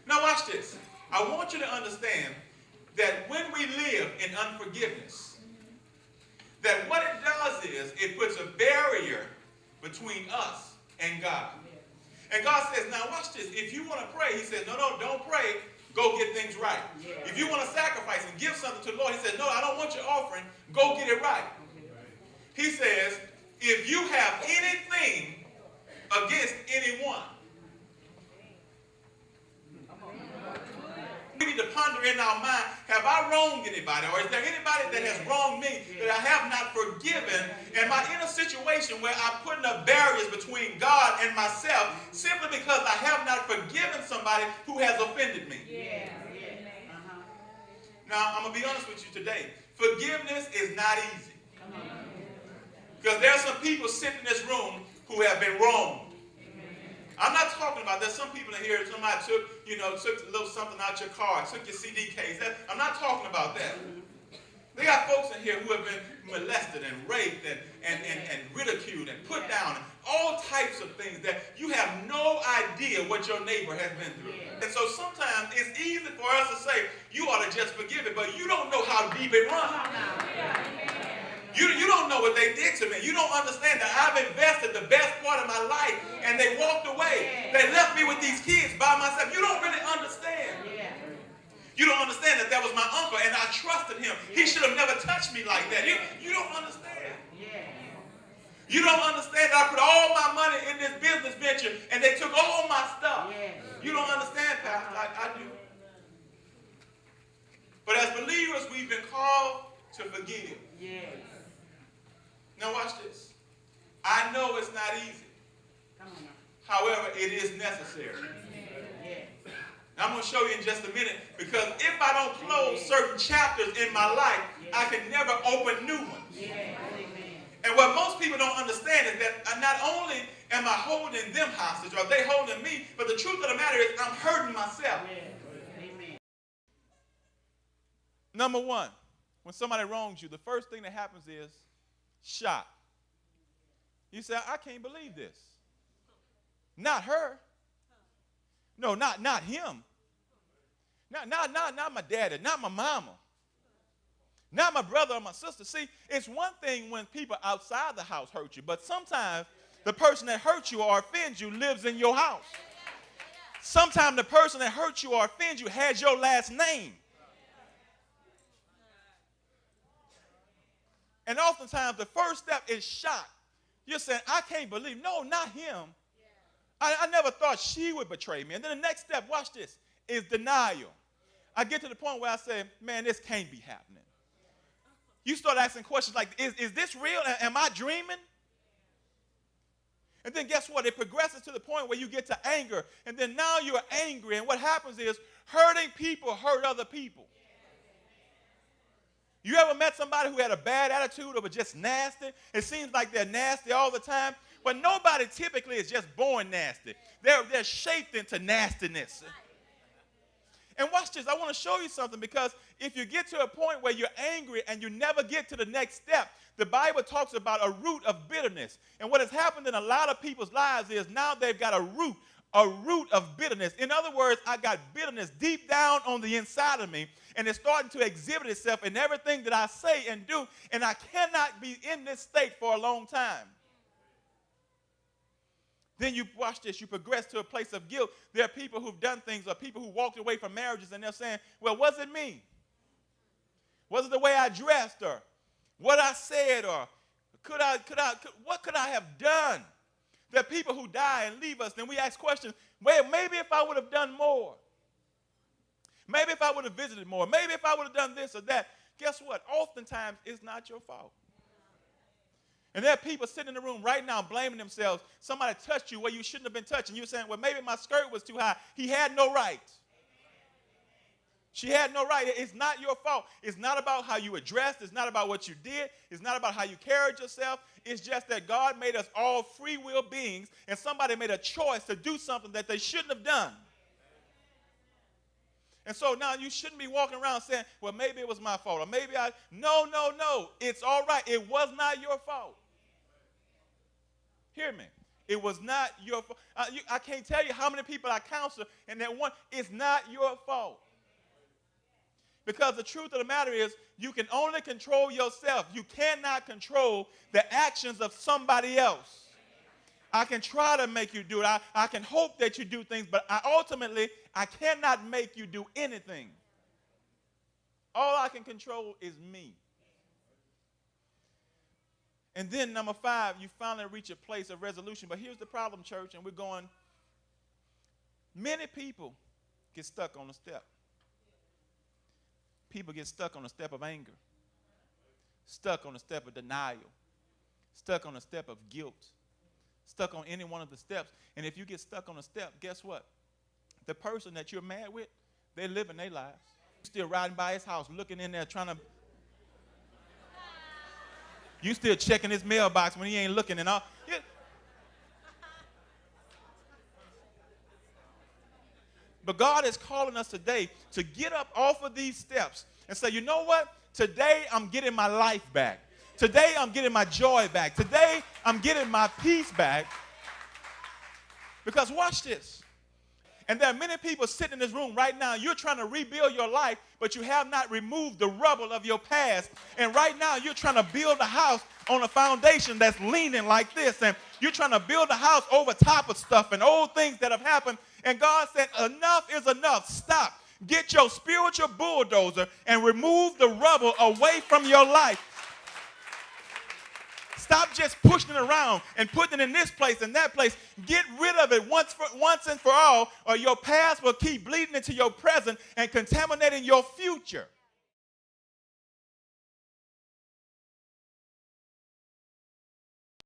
Now watch this. I want you to understand that when we live in unforgiveness, that what it does is it puts a barrier between us and God. And God says, now watch this. If you want to pray, he says, no, don't pray. Go get things right. If you want to sacrifice and give something to the Lord, he says, no, I don't want your offering. Go get it right. He says, if you have anything against anyone, we need to ponder in our mind, have I wronged anybody? Or is there anybody that has wronged me that I have not forgiven? Am I in a situation where I'm putting up barriers between God and myself simply because I have not forgiven somebody who has offended me? Now, I'm going to be honest with you today. Forgiveness is not easy. Because there are some people sitting in this room who have been wronged. I'm not talking about, there's some people in here, somebody took a little something out your car, took your CD case. I'm not talking about that. They got folks in here who have been molested and raped and ridiculed and put down, and all types of things that you have no idea what your neighbor has been through. And so sometimes it's easy for us to say, you ought to just forgive it, but you don't know how deep it runs. You don't know what they did to me. You don't understand that I've invested the best part of my life and they walked away. They left me with these kids by myself. You don't really understand. You don't understand that was my uncle and I trusted him. He should have never touched me like that. You don't understand. You don't understand that I put all my money in this business venture and they took all my stuff. You don't understand, Pastor. I do. But as believers, we've been called to forgive. Now watch this. I know it's not easy. However, it is necessary. Now, I'm going to show you in just a minute, because if I don't close certain chapters in my life, I can never open new ones. And what most people don't understand is that not only am I holding them hostage, or they holding me, but the truth of the matter is I'm hurting myself. Number one, when somebody wrongs you, the first thing that happens is shock. You say, I can't believe this. Not her. No, not him. Not my daddy, not my mama. Not my brother or my sister. See, it's one thing when people outside the house hurt you, but sometimes the person that hurts you or offends you lives in your house. Sometimes the person that hurts you or offends you has your last name. And oftentimes the first step is shock. You're saying, I can't believe. No, not him. I never thought she would betray me. And then the next step, watch this, is denial. I get to the point where I say, man, this can't be happening. You start asking questions like, is this real? Am I dreaming? And then guess what? It progresses to the point where you get to anger. And then now you're angry. And what happens is hurting people hurt other people. You ever met somebody who had a bad attitude or was just nasty? It seems like they're nasty all the time. But nobody typically is just born nasty. They're shaped into nastiness. And watch this. I want to show you something, because if you get to a point where you're angry and you never get to the next step, the Bible talks about a root of bitterness. And what has happened in a lot of people's lives is now they've got a root of bitterness. In other words, I got bitterness deep down on the inside of me, and it's starting to exhibit itself in everything that I say and do, and I cannot be in this state for a long time. Then you watch this, you progress to a place of guilt. There are people who've done things, or people who walked away from marriages, and they're saying, well, was it me? Was it the way I dressed, or what I said, or what could I have done? There are people who die and leave us, and we ask questions, well, maybe if I would have done more. Maybe if I would have visited more. Maybe if I would have done this or that. Guess what? Oftentimes, it's not your fault. And there are people sitting in the room right now blaming themselves. Somebody touched you where you shouldn't have been touched. And you're saying, well, maybe my skirt was too high. He had no right. She had no right. It's not your fault. It's not about how you were dressed. It's not about what you did. It's not about how you carried yourself. It's just that God made us all free will beings, and somebody made a choice to do something that they shouldn't have done. And so now you shouldn't be walking around saying, well, maybe it was my fault, or maybe no. It's all right. It was not your fault. Hear me. It was not your fault. I can't tell you how many people I counsel, and that one, it's not your fault. Because the truth of the matter is, you can only control yourself. You cannot control the actions of somebody else. I can try to make you do it. I can hope that you do things, but ultimately, I cannot make you do anything. All I can control is me. And then number 5, you finally reach a place of resolution. But here's the problem, church, and we're going, many people get stuck on the step. People get stuck on the step of anger, stuck on the step of denial, stuck on the step of guilt, stuck on any one of the steps. And if you get stuck on a step, guess what? The person that you're mad with, they're living their lives. You're still riding by his house, looking in there, trying to. You still checking his mailbox when he ain't looking and all. Yeah. But God is calling us today to get up off of these steps and say, you know what? Today I'm getting my life back. Today I'm getting my joy back. Today I'm getting my peace back. Because watch this. And there are many people sitting in this room right now. You're trying to rebuild your life, but you have not removed the rubble of your past. And right now you're trying to build a house on a foundation that's leaning like this. And you're trying to build a house over top of stuff and old things that have happened. And God said, enough is enough. Stop. Get your spiritual bulldozer and remove the rubble away from your life. Stop just pushing it around and putting it in this place and that place. Get rid of it once and for all, or your past will keep bleeding into your present and contaminating your future.